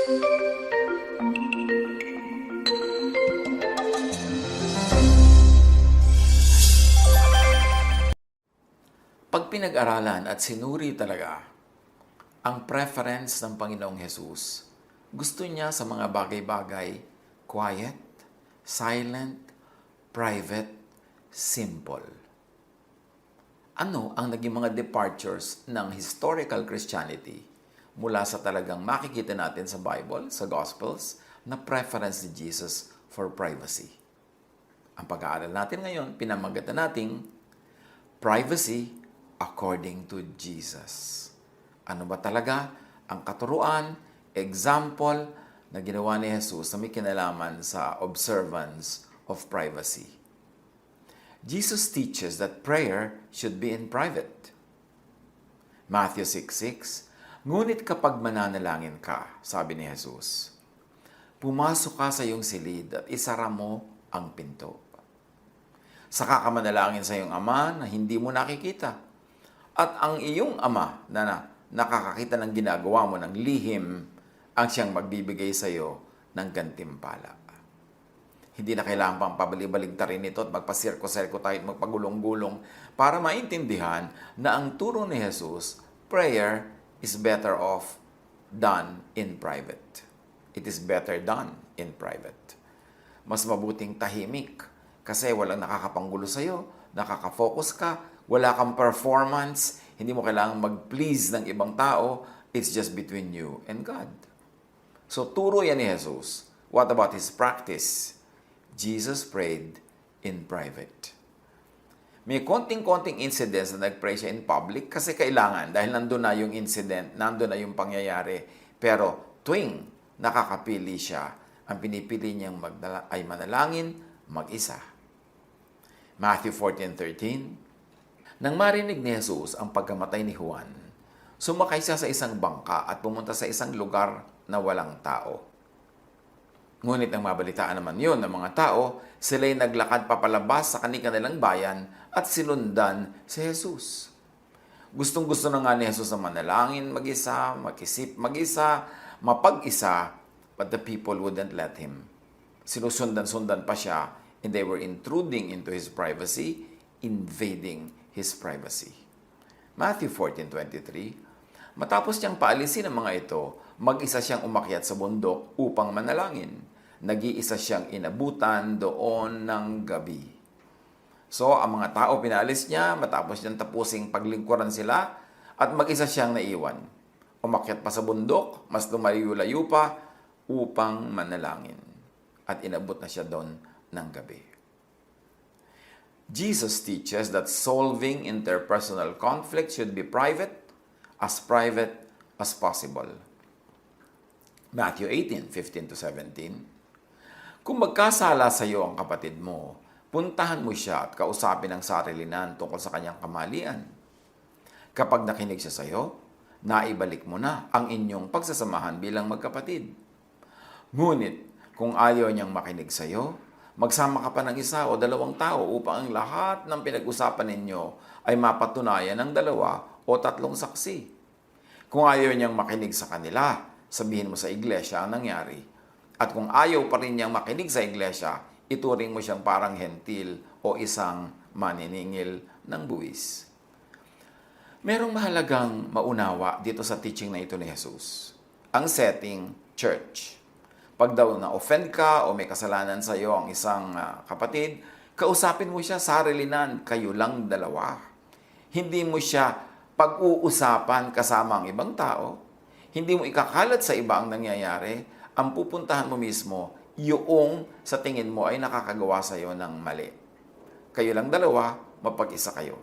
Pag pinag-aralan at sinuri talaga ang preference ng Panginoong Hesus, gusto niya sa mga bagay-bagay quiet, silent, private, simple. Ano ang naging mga departures ng historical Christianity mula sa talagang makikita natin sa Bible, sa Gospels, na preference ni Jesus for privacy? Ang pag-aaral natin ngayon, pinamagatan nating privacy according to Jesus. Ano ba talaga ang katuruan, example na ginawa ni Jesus na may kinalaman sa observance of privacy? Jesus teaches that prayer should be in private. Matthew 6:6, ngunit kapag mananalangin ka, sabi ni Jesus, pumasok ka sa iyong silid at isara mo ang pinto. Saka ka manalangin sa iyong ama na hindi mo nakikita. At ang iyong ama na nakakakita ng ginagawa mo ng lihim, ang siyang magbibigay sa iyo ng gantimpala. Hindi na kailangan pang pabalik-baligtarin ito at magpasirko-serko tayo at magpagulong-gulong para maintindihan na ang turo ni Jesus, prayer is better off done in private. It is better done in private. Mas mabuting tahimik kasi walang nakakapanggulo sa iyo, nakaka-focus ka, wala kang performance, hindi mo kailangang mag-please ng ibang tao, it's just between you and God. So, turo yan ni Jesus. What about his practice? Jesus prayed in private. May konting-konting incidents na nag-pray siya in public kasi kailangan dahil nandun na yung incident, nandun na yung pangyayari. Pero tuwing nakakapili siya, ang pinipili niyang ay manalangin mag-isa. Matthew 14:13, nang marinig ni Jesus ang pagkamatay ni Juan, sumakay siya sa isang bangka at pumunta sa isang lugar na walang tao. Ngunit nang mabalitaan naman yun ng mga tao, sila'y naglakad papalabas sa kanilang bayan at sinundan si Jesus. Gustong-gusto na nga ni Jesus na manalangin mag-isa, mag-isip mag-isa, mapag-isa, but the people wouldn't let him. Sinusundan-sundan pa siya, and they were intruding into his privacy, invading his privacy. Matthew 14:23, matapos niyang paalisin ang mga ito, mag-isa siyang umakyat sa bundok upang manalangin. Nag-iisa siyang inabutan doon ng gabi. So, ang mga tao pinaalis niya, matapos niyang tapusing paglingkuran sila, at mag-isa siyang naiwan. Umakyat pa sa bundok, mas lumayo-layo pa, upang manalangin. At inabot na siya doon ng gabi. Jesus teaches that solving interpersonal conflict should be private as possible. Matthew 18:15-17, kung magkasala sa iyo ang kapatid mo, puntahan mo siya at kausapin ang sarilinan tungkol sa kanyang kamalian. Kapag nakinig siya sa iyo, naibalik mo na ang inyong pagsasamahan bilang magkapatid. Ngunit kung ayaw niyang makinig sa iyo, magsama ka pa ng isa o dalawang tao upang ang lahat ng pinag-usapan ninyo ay mapatunayan ng 2 o 3 saksi. Kung ayaw niyang makinig sa kanila, sabihin mo sa iglesia ang nangyari. At kung ayaw pa rin niyang makinig sa iglesia, ituring mo siyang parang hentil o isang maniningil ng buwis. Merong mahalagang maunawa dito sa teaching na ito ni Jesus. Ang setting, church. Pag daw na-offend ka o may kasalanan sa iyo ang isang kapatid, kausapin mo siya sarilinan, kayo lang 2. Hindi mo siya pag-uusapan kasama ang ibang tao. Hindi mo ikakalat sa iba ang nangyayari. Ang pupuntahan mo mismo, yung sa tingin mo ay nakakagawa sa iyo ng mali. Kayo lang 2, mapag-isa kayo.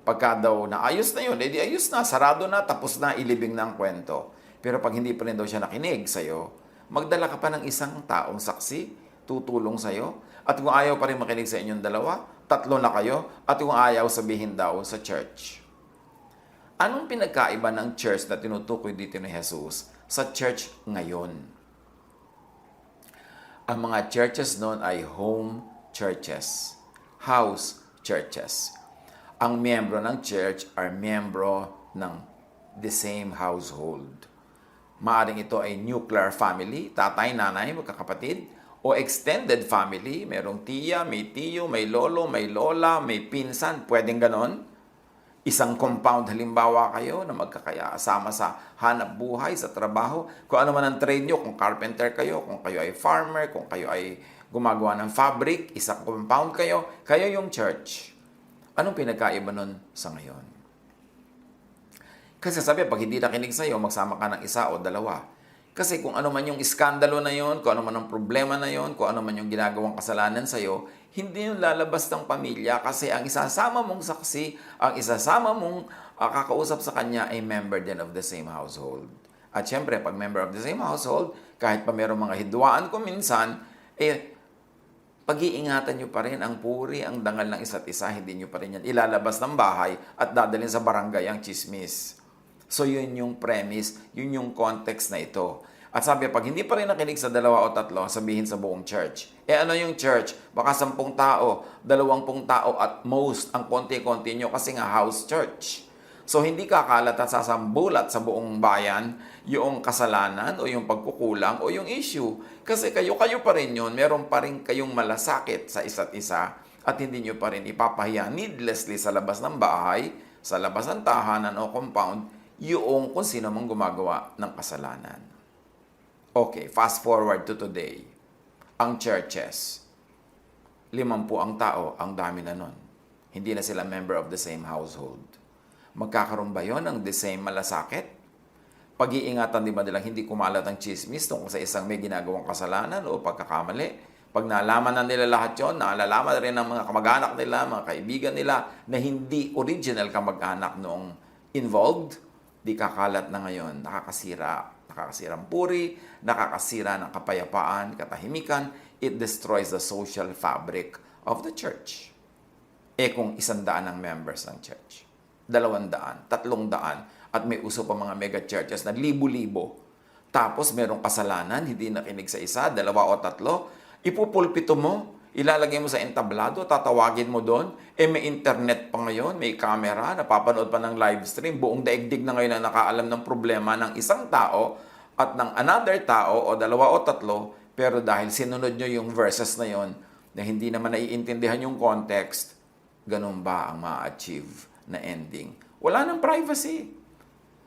Pagka daw naayos na yun, edi ayos na, sarado na, tapos na, ilibing na ang kwento. Pero pag hindi pa rin daw siya nakinig sa iyo, magdala ka pa ng isang taong saksi, tutulong sa iyo. At kung ayaw pa rin makinig sa inyong 2, 3 na kayo. At kung ayaw, sabihin daw sa church. Anong pinagkaiba ng church na tinutukoy dito ni Jesus sa church ngayon? Ang mga churches noon ay home churches, house churches. Ang miyembro ng church are miyembro ng the same household. Maaring ito ay nuclear family, tatay, nanay, magkakapatid, o extended family, merong tiya, may tiyo, may lolo, may lola, may pinsan, pwedeng ganon. Isang compound, halimbawa kayo na magkakasama sa hanap buhay, sa trabaho, kung ano man ang trade nyo, kung carpenter kayo, kung kayo ay farmer, kung kayo ay gumagawa ng fabric, isang compound kayo yung church. Anong pinagkaiba nun sa ngayon? Kasi sabi, pag hindi nakinig sa'yo, magsama ka ng isa o dalawa. Kasi kung ano man yung iskandalo na yon, kung ano man ang problema na yon, kung ano man yung ginagawang kasalanan sa'yo, hindi yung lalabas ng pamilya kasi ang isasama mong saksi, ang isasama mong kakausap sa kanya ay member din of the same household. At syempre, pag member of the same household, kahit pa mayroong mga hidwaan ko minsan, pag-iingatan nyo pa rin ang puri, ang dangal ng isa't isa, hindi nyo pa rin yan ilalabas ng bahay at dadalhin sa barangay ang chismis. So yun yung premise, yun yung context na ito. At sabi, pag hindi pa rin nakinig sa 2 o 3, sabihin sa buong church. Ano yung church? Baka 10 tao, 20 tao at most, ang konti-konti nyo kasi nga house church. So hindi kakalat at sasambulat sa buong bayan yung kasalanan o yung pagkukulang o yung issue. Kasi kayo-kayo pa rin yun, meron pa rin kayong malasakit sa isa't isa at hindi nyo pa rin ipapahiya needlessly sa labas ng bahay, sa labas ng tahanan o compound, yung kung sino mang gumagawa ng kasalanan. Okay, fast forward to today. Ang churches, 50 ang tao, ang dami na nun. Hindi na sila member of the same household. Magkakaroon ba yun ng the same malasakit? Pag-iingatan di ba nilang hindi kumalat ang chismis tungkol sa isang may ginagawang kasalanan o pagkakamali? Pag nalaman na nila lahat yun, naalalaman na rin ng mga kamag-anak nila, mga kaibigan nila, na hindi original kamag-anak noong involved, di kakalat na ngayon, nakakasirang puri, nakakasira ng kapayapaan, katahimikan, it destroys the social fabric of the church. Kung 100 ang members ng church, 200, 300, at may uso pa mga mega churches na libo-libo, tapos merong kasalanan, hindi nakinig sa isa, 2 o 3, ipupulpito mo, ilalagay mo sa entablado, tatawagin mo doon, may internet pa ngayon, may camera, napapanood pa ng live stream, buong daigdig na ngayon ang nakaalam ng problema ng isang tao at ng another tao o 2 o 3, pero dahil sinunod nyo yung verses na yon na hindi naman naiintindihan yung context, ganun ba ang ma-achieve na ending? Wala nang privacy.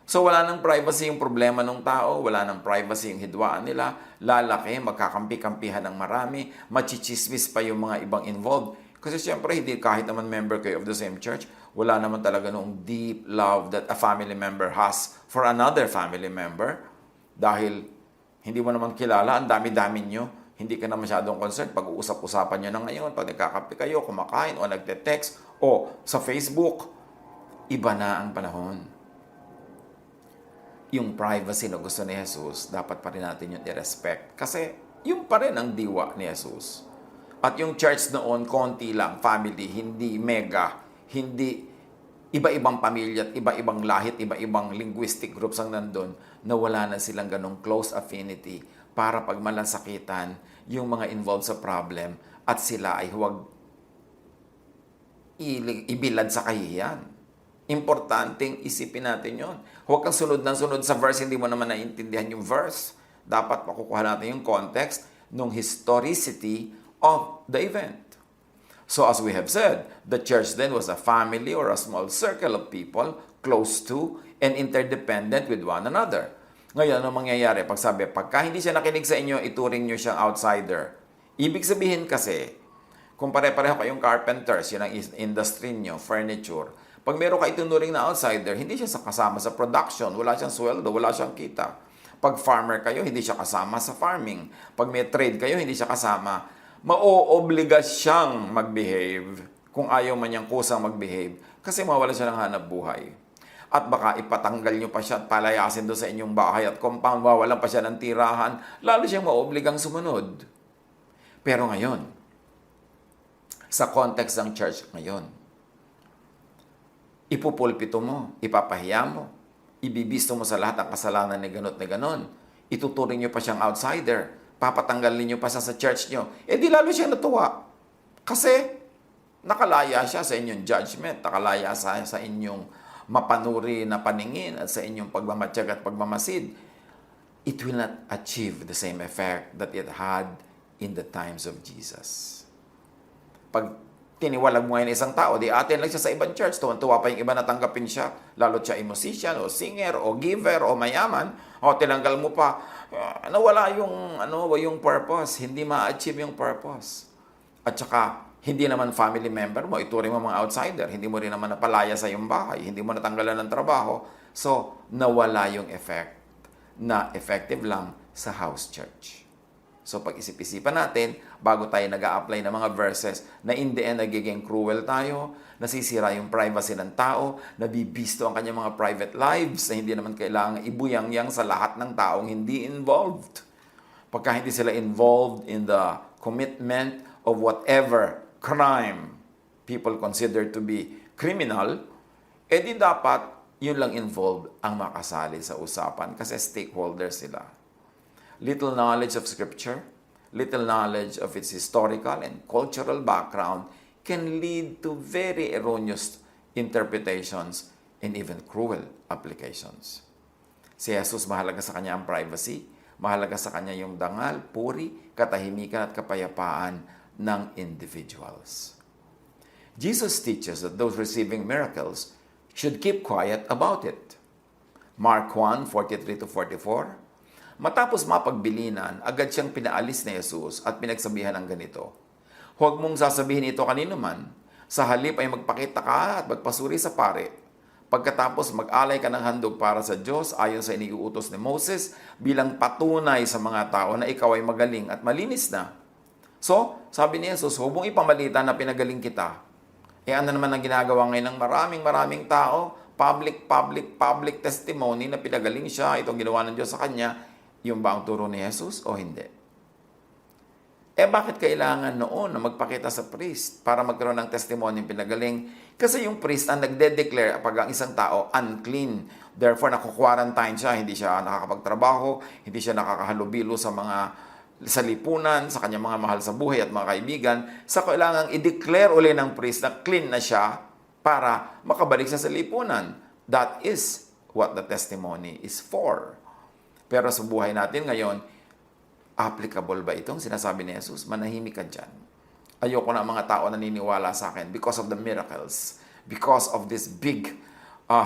So wala nang privacy yung problema ng tao, wala nang privacy yung hidwaan nila, lalaki, magkakampi-kampihan ng marami, machichismis pa yung mga ibang involved. Kasi siyempre, hindi kahit naman member kayo of the same church, wala naman talaga nung deep love that a family member has for another family member. Dahil hindi mo naman kilala, ang dami-dami nyo, hindi ka na masyadong concerned. Pag-uusap-usapan nyo na ngayon, pag nagkakampi kayo, kumakain, o nagte-text, o sa Facebook, iba na ang panahon. Yung privacy na gusto ni Jesus, dapat pa rin natin yung i-respect. Kasi yung pa rin ang diwa ni Jesus. At yung church noon, konti lang, family, hindi mega, hindi iba-ibang pamilya at iba-ibang lahit, iba-ibang linguistic groups ang nandun, na wala na silang ganong close affinity para pag malasakitan yung mga involved sa problem at sila ay huwag ibilad sa kahihiyan. Importanteng isipin natin yon. Huwag kang sunod ng sunod sa verse, hindi mo naman naiintindihan yung verse. Dapat makukuha natin yung context ng historicity of the event. So as we have said, the church then was a family or a small circle of people close to and interdependent with one another. Ngayon, ano mangyayari? Pagka hindi siya nakinig sa inyo, ituring nyo siyang outsider. Ibig sabihin kasi, kung pare-pareho kayong carpenters, yun ang industry nyo, furniture, pag meron ka itunuring na outsider, hindi siya kasama sa production, wala siyang sweldo, wala siyang kita. Pag farmer kayo, hindi siya kasama sa farming. Pag may trade kayo, hindi siya kasama. Maoobliga siyang mag-behave kung ayaw man niyang kusang mag-behave kasi mawala siya ng hanap buhay. At baka ipatanggal niyo pa siya at palayasin doon sa inyong bahay at compound, mawalan pa siya ng tirahan, lalo siyang maoobligang sumunod. Pero ngayon, sa context ng church ngayon, ipupulpito mo, ipapahiya mo, ibibisto mo sa lahat ang kasalanan ni ganot na ganon. Ituturing nyo pa siyang outsider. Papatanggalin nyo pa siya sa church nyo. Di lalo siya natuwa. Kasi nakalaya siya sa inyong judgment. Nakalaya sa inyong mapanuri na paningin at sa inyong pagmamatsyag at pagmamasid. it will not achieve the same effect that it had in the times of Jesus. Pag tiniwalag mo ngayon isang tao, di atin lang siya sa ibang church, tuwan-tuwa pa yung iba na tanggapin siya, lalo siya ay musician, o singer, o giver, o mayaman, o tinanggal mo pa, nawala yung purpose, hindi ma-achieve yung purpose. At saka, hindi naman family member mo, ituring mo mga outsider, hindi mo rin naman napalaya sa iyong bahay, hindi mo natanggalan ng trabaho, so nawala yung effect na effective lang sa house church. So pag-isip-isipan natin, bago tayo nag-a-apply ng mga verses na in the end nagiging cruel tayo, nasisira yung privacy ng tao, nabibisto ang kanyang mga private lives na hindi naman kailangan ibuyang-yang sa lahat ng taong hindi involved. Pagka hindi sila involved in the commitment of whatever crime people consider to be criminal, edi dapat yun lang involved ang makasali sa usapan kasi stakeholders sila. Little knowledge of Scripture, little knowledge of its historical and cultural background can lead to very erroneous interpretations and even cruel applications. Si Jesus, mahalaga sa kanya ang privacy, mahalaga sa kanya yung dangal, puri, katahimikan at kapayapaan ng individuals. Jesus teaches that those receiving miracles should keep quiet about it. Mark 1:43-44. Matapos mapagbilinan, agad siyang pinaalis ni Jesus at pinagsabihan ng ganito, "Huwag mong sasabihin ito kanino man, sa halip ay magpakita ka at magpasuri sa pare. Pagkatapos mag-alay ka ng handog para sa Diyos ayon sa iniuutos ni Moses bilang patunay sa mga tao na ikaw ay magaling at malinis na." So, sabi ni Jesus, huwag mong ipamalita na pinagaling kita. Ano naman ang ginagawa ngayon ng maraming tao? Public testimony na pinagaling siya, itong ginawa ng Diyos sa kanya. Yung ba ang turo ni Jesus o hindi? Bakit kailangan noon na magpakita sa priest para magkaroon ng testimony pinagaling? Kasi yung priest ang nagde-declare pag ang isang tao unclean. Therefore, naku-quarantine siya, hindi siya nakakapagtrabaho, hindi siya nakakahalubilo sa lipunan, sa kanyang mga mahal sa buhay at mga kaibigan. Sa kailangang i-declare uli ng priest na clean na siya para makabalik siya sa lipunan. That is what the testimony is for. Pero sa buhay natin ngayon, applicable ba itong sinasabi ni Jesus? Manahimik ka dyan. Ayoko na mga tao naniniwala sa akin because of the miracles, because of these big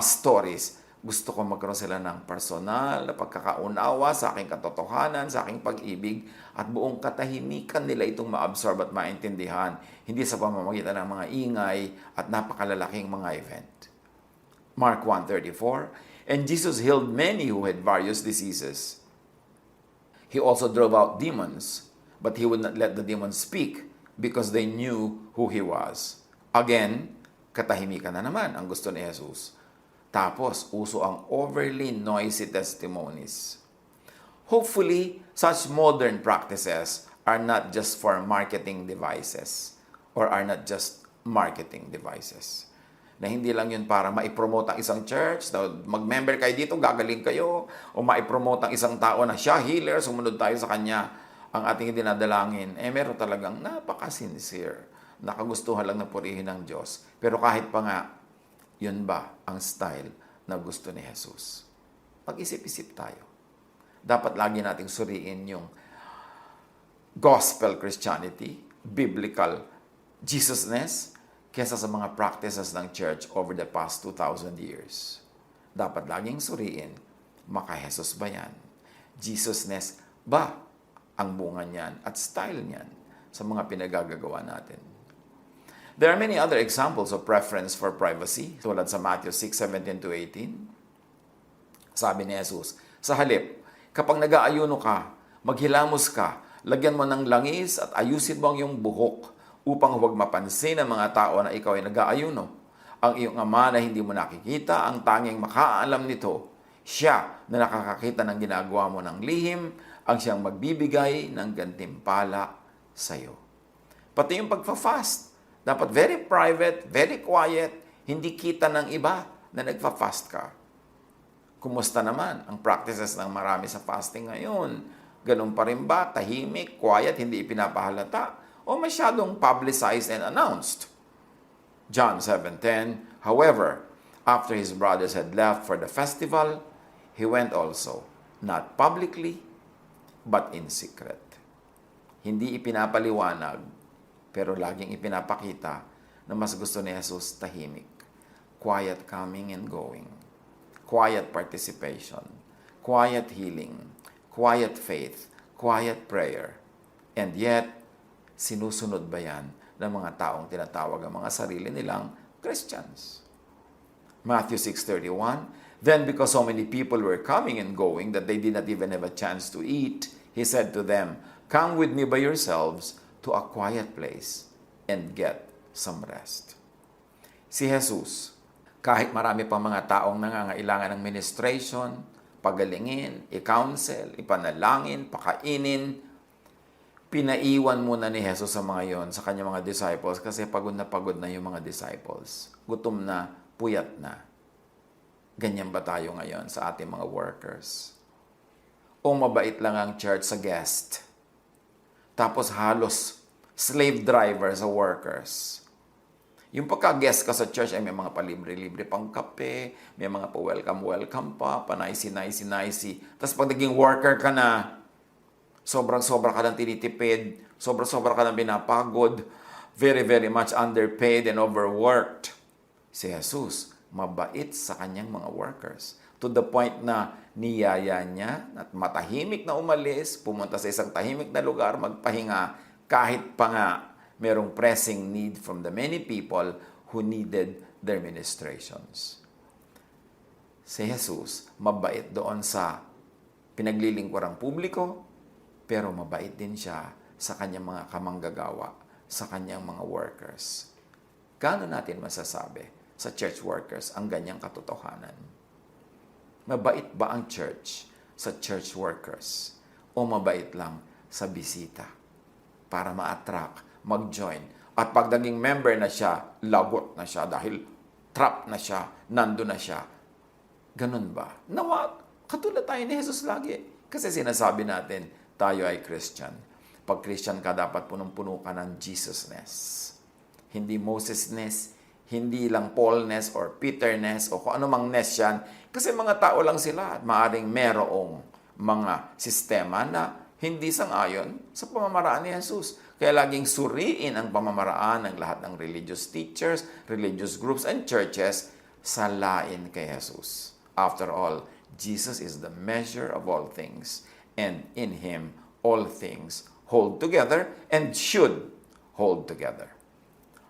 stories. Gusto ko magkaroon sila ng personal na pagkakaunawa sa aking katotohanan, sa aking pag-ibig, at buong katahimikan nila itong ma-absorb at maintindihan, hindi sa pamamagitan ng mga ingay at napakalalaking mga event. Mark 1:34, "And Jesus healed many who had various diseases. He also drove out demons, but he would not let the demons speak because they knew who he was." Again, katahimikan na naman ang gusto ni Jesus. Tapos, uso ang overly noisy testimonies. Hopefully, such modern practices are not just for marketing devices or are not just marketing devices. Na hindi lang yun para maipromote ang isang church, na mag-member kayo dito, gagaling kayo, o maipromote ang isang tao na siya healer, sumunod tayo sa kanya, ang ating dinadalangin. Meron talagang napaka-sincere, nakagustuhan lang na purihin ng Diyos. Pero kahit pa nga, yun ba ang style na gusto ni Jesus? Pag-isip-isip tayo. Dapat lagi nating suriin yung gospel Christianity, biblical Jesusness, kesa sa mga practices ng church over the past 2,000 years. Dapat laging suriin, maka-Jesus ba yan? Jesusness ba ang bunga niyan at style niyan sa mga pinagagagawa natin? There are many other examples of preference for privacy, tulad sa Matthew 6:17-18. Sabi ni Jesus, sa halip, kapag nag-aayuno ka, maghilamos ka, lagyan mo ng langis at ayusin mo ang iyong buhok upang huwag mapansin ng mga tao na ikaw ay nag-aayuno. Ang iyong ama na hindi mo nakikita, ang tanging makaalam nito, siya na nakakakita ng ginagawa mo ng lihim, ang siyang magbibigay ng gantimpala sa iyo. Pati yung pagfa-fast, dapat very private, very quiet, hindi kita ng iba na nagfa-fast ka. Kumusta naman ang practices ng marami sa fasting ngayon? Ganun pa rin ba? Tahimik, quiet, hindi ipinapahalata? O masyadong publicized and announced? John 7:10, however, after his brothers had left for the festival, he went also, not publicly, but in secret. Hindi ipinapaliwanag, pero laging ipinapakita na mas gusto ni Jesus tahimik. Quiet coming and going. Quiet participation. Quiet healing. Quiet faith. Quiet prayer. And yet, sinusunod ba yan ng mga taong tinatawag ang mga sarili nilang Christians? Matthew 6:31, then because so many people were coming and going that they did not even have a chance to eat, he said to them, come with me by yourselves to a quiet place and get some rest. Si Jesus, kahit marami pang mga taong nangangailangan ng ministration, pagalingin, i-counsel, ipanalangin, pakainin, pinaiwan muna ni Jesus sa mga yon, sa kanyang mga disciples, kasi pagod na yung mga disciples. Gutom na, puyat na. Ganyan ba tayo ngayon sa ating mga workers? O mabait lang ang church sa guest, tapos halos slave driver sa workers. Yung pagka-guest ka sa church ay may mga palibre-libre pang kape, may mga pa-welcome pa, pa-nicey. Tapos pag naging worker ka na, sobrang-sobra ka ng tinitipid, sobrang-sobra ka ng binapagod, very, very much underpaid and overworked. Si Jesus, mabait sa kanyang mga workers. To the point na niyaya niya at matahimik na umalis, pumunta sa isang tahimik na lugar, magpahinga, kahit pa nga merong pressing need from the many people who needed their ministrations. Si Jesus, mabait doon sa pinaglilingkurang publiko, pero mabait din siya sa kanyang mga kamanggagawa, sa kanyang mga workers. Gaano natin masasabi sa church workers ang ganyang katotohanan? Mabait ba ang church sa church workers? O mabait lang sa bisita para ma-attract, mag-join? At pag naging member na siya, lagot na siya dahil trap na siya, nando na siya. Ganun ba? Nawa, katulad tayo ni Jesus lagi. Kasi sinasabi natin, tayo ay Christian. Pag Christian ka, dapat punong-puno ka ng Jesusness. Hindi Mosesness, hindi lang Paulness or Peterness o kung ano mang ness yan. Kasi mga tao lang sila at maaaring merong mga sistema na hindi sang-ayon sa pamamaraan ni Jesus. Kaya laging suriin ang pamamaraan ng lahat ng religious teachers, religious groups, and churches sa lain kay Jesus. After all, Jesus is the measure of all things, and in Him all things hold together and should hold together.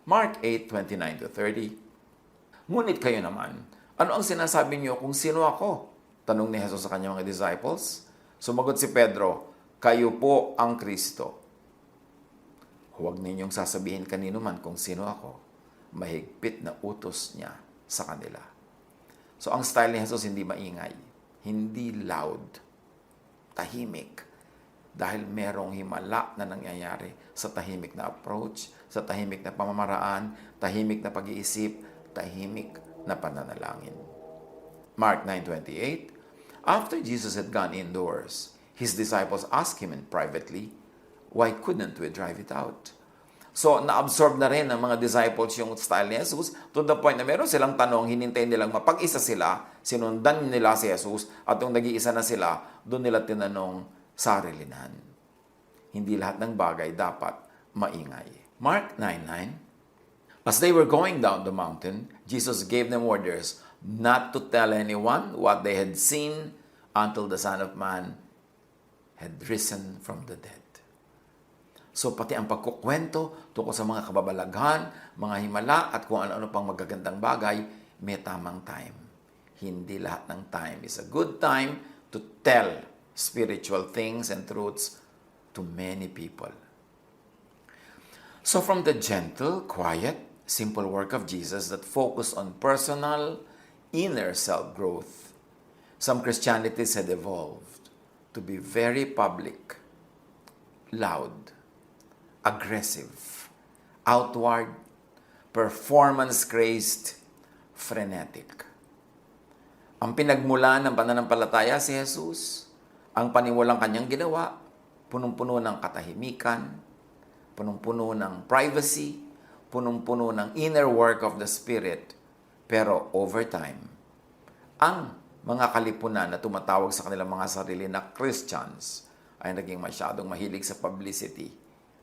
Mark 8:29-30. Ngunit kayo naman, ano ang sinasabi niyo kung sino ako? Tanong ni Jesus sa kanyang mga disciples. Sumagot si Pedro, kayo po ang Kristo. Huwag ninyong sasabihin kanino man kung sino ako. Mahigpit na utos niya sa kanila. So ang style ni Jesus hindi maingay, hindi loud, tahimik. Dahil merong himala na nangyayari sa tahimik na approach, sa tahimik na pamamaraan, tahimik na pag-iisip, tahimik na pananalangin. Mark 9:28, after Jesus had gone indoors, his disciples asked him privately, why couldn't we drive it out? So, na-absorb na rin ng mga disciples yung style ni Jesus to the point na meron silang tanong, hinintay nilang mapag-isa sila, sinundan nila si Jesus, at nung nag-iisa na sila, doon nila tinanong, sarilinan. Hindi lahat ng bagay dapat maingay. Mark 9:9, as they were going down the mountain, Jesus gave them orders not to tell anyone what they had seen until the Son of Man had risen from the dead. So pati ang pagkukwento tungkol sa mga kababalaghan, mga himala, at kung ano-ano pang magagandang bagay, may tamang time. Hindi lahat ng time is a good time to tell spiritual things and truths to many people. So from the gentle, quiet, simple work of Jesus that focused on personal, inner self-growth, some Christianities had evolved to be very public, loud, aggressive, outward, performance-crazed, frenetic. Ang pinagmulan ng pananampalataya si Jesus, ang paniwalang kanyang ginawa, punong-puno ng katahimikan, punong-puno ng privacy, punong-puno ng inner work of the Spirit. Pero over time, ang mga kalipunan na tumatawag sa kanilang mga sarili na Christians ay naging masyadong mahilig sa publicity,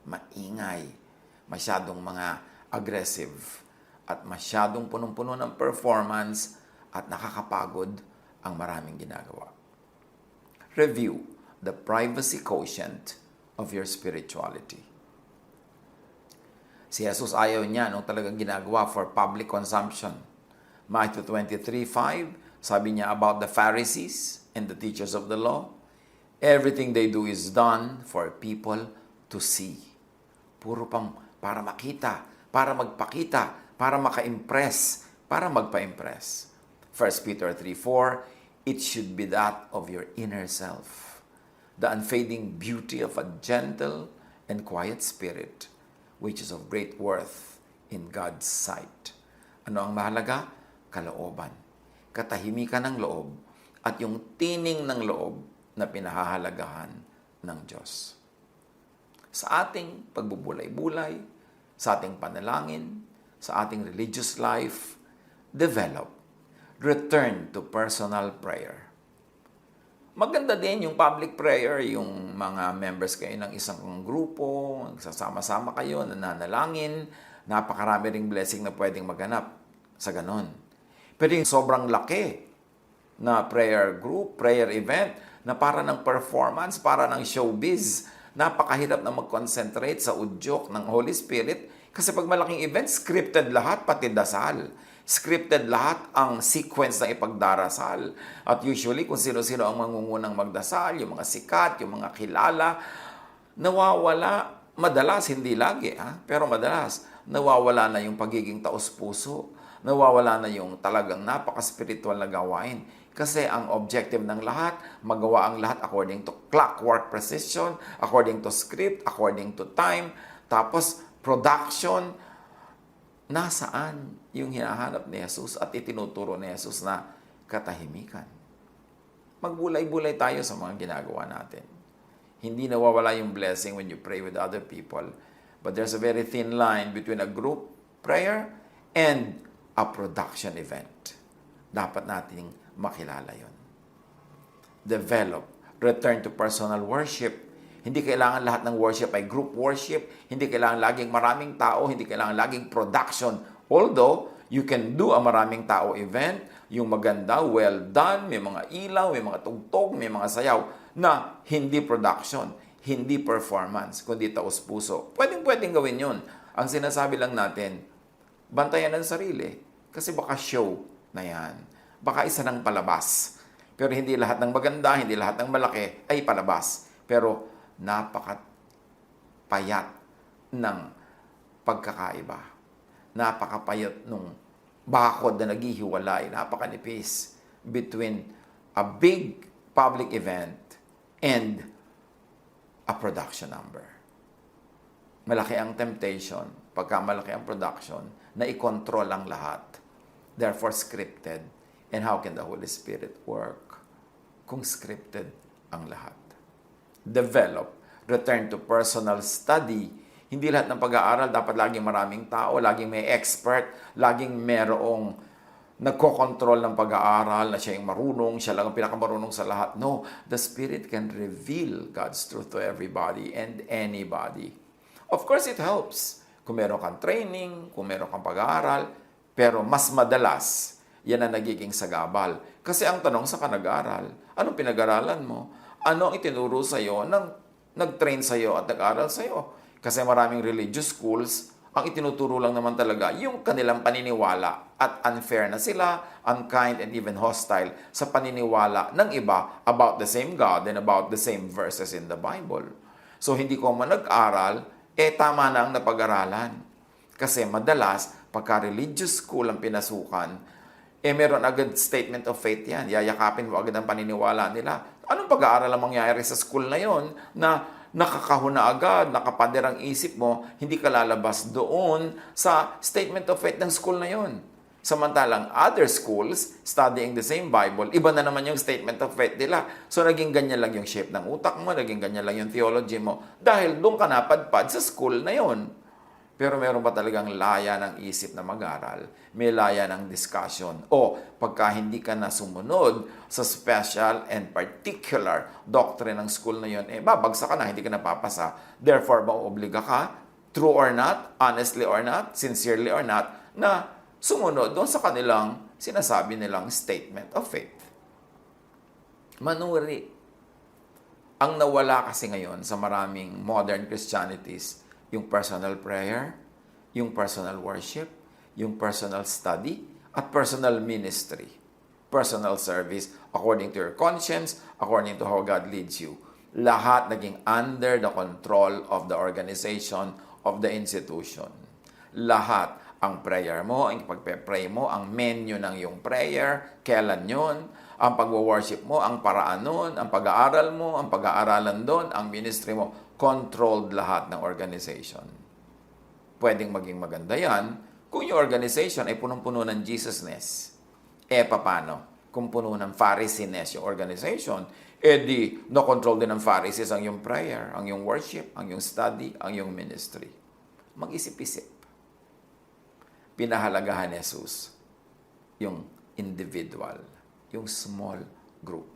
maingay, masyadong mga aggressive, at masyadong punong-puno ng performance at nakakapagod ang maraming ginagawa. Review the privacy quotient of your spirituality. Si Jesus ayaw niya nung talagang ginagawa for public consumption. Matthew 23:5, sabi niya about the Pharisees and the teachers of the law, everything they do is done for people to see. Puro pang para makita, para magpakita, para maka-impress, para magpa-impress. 1 Peter 3:4, it should be that of your inner self, the unfading beauty of a gentle and quiet spirit, which is of great worth in God's sight. Ano ang mahalaga? Kalooban. Katahimikan ng loob at yung tining ng loob na pinahahalagahan ng Diyos. Sa ating pagbubulay-bulay, sa ating panalangin, sa ating religious life, develop, return to personal prayer. Maganda din yung public prayer, yung mga members kayo ng isang grupo, nagsasama-sama kayo, nananalangin, napakarami ring blessing na pwedeng maganap sa ganon. Pero yung sobrang laki na prayer group, prayer event, na para ng performance, para ng showbiz, napakahirap na mag-concentrate sa udyok ng Holy Spirit kasi pag malaking event, scripted lahat, pati dasal. Scripted lahat ang sequence ng ipagdarasal. At usually, kung sino-sino ang mangungunang magdasal, yung mga sikat, yung mga kilala, nawawala, madalas, hindi lagi, pero madalas, nawawala na yung pagiging taos-puso. Nawawala na yung talagang napaka-spiritual na gawain. Kasi ang objective ng lahat, magawa ang lahat according to clockwork precision, according to script, according to time, tapos production. Nasaan yung hinahanap ni Jesus at itinuturo ni Jesus na katahimikan? Magbulay-bulay tayo sa mga ginagawa natin. Hindi nawawala yung blessing when you pray with other people. But there's a very thin line between a group prayer and a production event. Dapat nating makilala yon. Develop. Return to personal worship. Hindi kailangan lahat ng worship ay group worship. Hindi kailangan laging maraming tao. Hindi kailangan laging production. Although, you can do a maraming tao event, yung maganda, well done, may mga ilaw, may mga tugtog, may mga sayaw, na hindi production, hindi performance, kundi taos puso. Pwedeng gawin yun. Ang sinasabi lang natin, bantayan ang sarili. Kasi baka show na yan. Baka isa ng palabas. Pero hindi lahat ng maganda, hindi lahat ng malaki ay palabas. Pero napakapayat ng pagkakaiba. Napakapayat nung bakod na naghihiwalay, napakanipis between a big public event and a production number. Malaki ang temptation, pagka malaki ang production, na i-control ang lahat. Therefore, scripted. And how can the Holy Spirit work kung scripted ang lahat? Develop, return to personal study. Hindi lahat ng pag-aaral dapat laging maraming tao, laging may expert, laging merong nagko-control ng pag-aaral na siya yung marunong, siya lang ang pinakamarunong sa lahat. No, the Spirit can reveal God's truth to everybody and anybody. Of course, it helps kung meron kang training, kung meron kang pag-aaral, pero mas madalas, yan ang nagiging sagabal. Kasi ang tanong sa nag-aaral, anong pinag-aralan mo? Ano ang itinuro sa'yo ng nag-train sa'yo at nag-aral sa'yo? Kasi maraming religious schools, ang itinuturo lang naman talaga yung kanilang paniniwala at unfair na sila, unkind and even hostile sa paniniwala ng iba about the same God and about the same verses in the Bible. So hindi ko man nag-aral, tama na ang napag-aralan. Kasi madalas, pagka religious school ang pinasukan, meron agad statement of faith yan. Yayakapin mo agad ang paniniwala nila. Anong pag-aaral ang mangyayari sa school na yon na nakakahuna agad, nakapader ang isip mo, hindi ka lalabas doon sa statement of faith ng school na yon. Samantalang other schools, studying the same Bible, iba na naman yung statement of faith nila. So naging ganyan lang yung shape ng utak mo, naging ganyan lang yung theology mo, dahil doon ka napadpad sa school na yon. Pero meron ba talagang laya ng isip na mag-aral? May laya ng discussion. O pagka hindi ka na sumunod sa special and particular doctrine ng school na yun, babagsak ka na, hindi ka napapasa. Therefore, mauobliga ka, true or not, honestly or not, sincerely or not, na sumunod doon sa kanilang sinasabi nilang statement of faith. Manuri. Ang nawala kasi ngayon sa maraming modern Christianities, yung personal prayer, yung personal worship, yung personal study, at personal ministry. Personal service according to your conscience, according to how God leads you. Lahat naging under the control of the organization of the institution. Lahat, ang prayer mo, ang pagpe-pray mo, ang menu ng iyong prayer, kailan yun, ang pag-worship mo, ang paraan nun, ang pag-aaral mo, ang pag-aaralan doon, ang ministry mo, controlled lahat ng organization. Pwedeng maging maganda yan kung yung organization ay punong-puno ng Jesusness. Paano? Kung puno ng Pharisees yung organization, di no-control din ng Pharisees ang yung prayer, ang yung worship, ang yung study, ang yung ministry. Mag-isip-isip. Pinahalagahan ni Jesus yung individual, yung small group.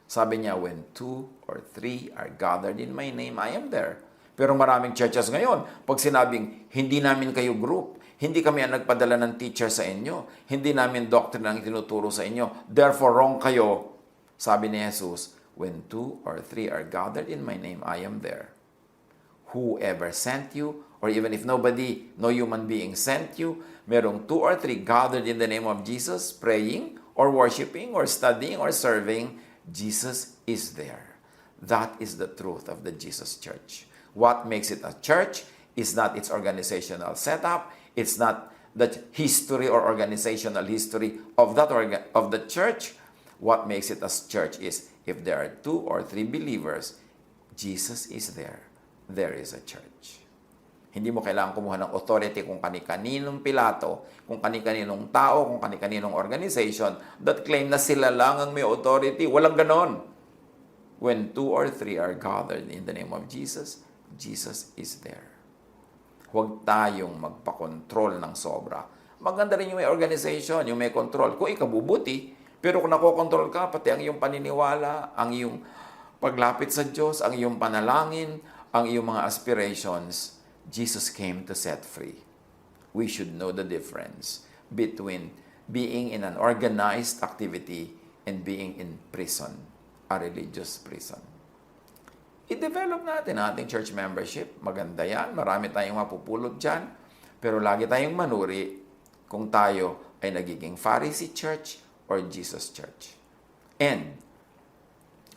Sabi niya, when 2 or 3 are gathered in my name, I am there. Pero maraming churches ngayon, pag sinabing, hindi namin kayo group, hindi kami ang nagpadala ng teacher sa inyo, hindi namin doctrine ang tinuturo sa inyo, therefore wrong kayo. Sabi ni Jesus, when 2 or 3 are gathered in my name, I am there. Whoever sent you, or even if nobody, no human being sent you, merong 2 or 3 gathered in the name of Jesus, praying, or worshiping, or studying, or serving, Jesus is there. That is the truth of the Jesus Church. What makes it a church is not its organizational setup, it's not the history or organizational history of of the church. What makes it a church is if there are 2 or 3 believers, Jesus is there. There is a church. Hindi mo kailangan kumuha ng authority kung kani-kaninong Pilato, kung kani-kaninong tao, kung kani-kaninong organization that claim na sila lang ang may authority. Walang ganon. When 2 or 3 are gathered in the name of Jesus, Jesus is there. Huwag tayong magpakontrol ng sobra. Maganda rin yung may organization, yung may control. Kung ikabubuti, pero kung nakokontrol ka, pati ang iyong paniniwala, ang iyong paglapit sa Diyos, ang iyong panalangin, ang iyong mga aspirations, Jesus came to set free. We should know the difference between being in an organized activity and being in prison, a religious prison. I-develop natin ang ating church membership. Maganda yan. Marami tayong mapupulot dyan. Pero lagi tayong manuri kung tayo ay nagiging Pharisee church or Jesus church. And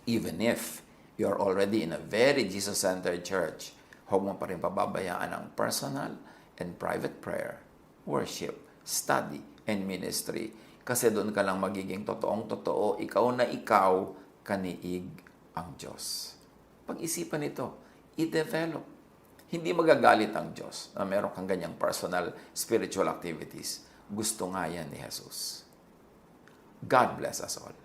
even if you're already in a very Jesus-centered church, huwag mo pa rin pababayaan ang personal and private prayer, worship, study, and ministry. Kasi doon ka lang magiging totoong-totoo, ikaw na ikaw, kaniig ang Diyos. Pag-isipan ito, i-develop. Hindi magagalit ang Diyos na meron kang ganyang personal spiritual activities. Gusto nga yan ni Jesus. God bless us all.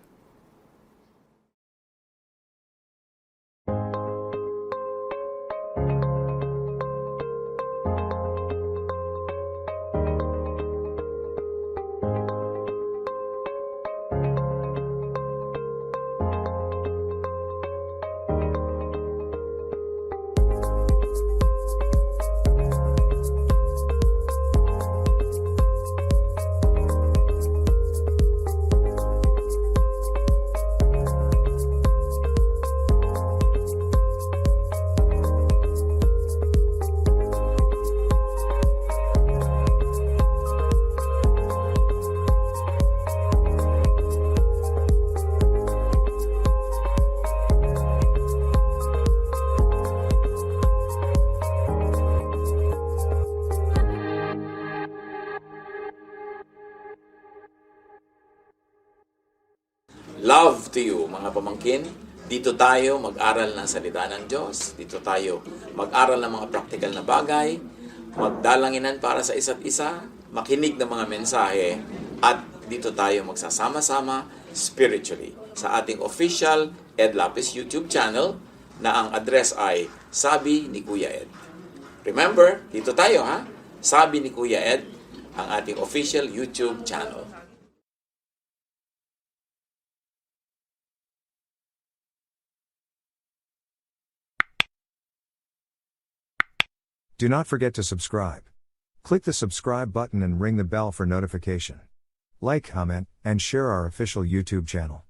Love to you, mga pamangkin. Dito tayo mag-aral ng salita ng Diyos. Dito tayo mag-aral ng mga practical na bagay. Magdalanginan para sa isa't isa. Makinig ng mga mensahe. At dito tayo magsasama-sama spiritually sa ating official Ed Lapis YouTube channel na ang address ay Sabi ni Kuya Ed. Remember, dito tayo ha. Sabi ni Kuya Ed, ang ating official YouTube channel. Do not forget to subscribe. Click the subscribe button and ring the bell for notification. Like, comment, and share our official YouTube channel.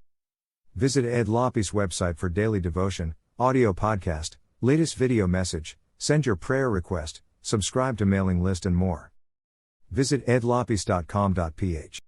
Visit Ed Lopi's website for daily devotion, audio podcast, latest video message, send your prayer request, subscribe to mailing list and more. Visit edlopis.com.ph.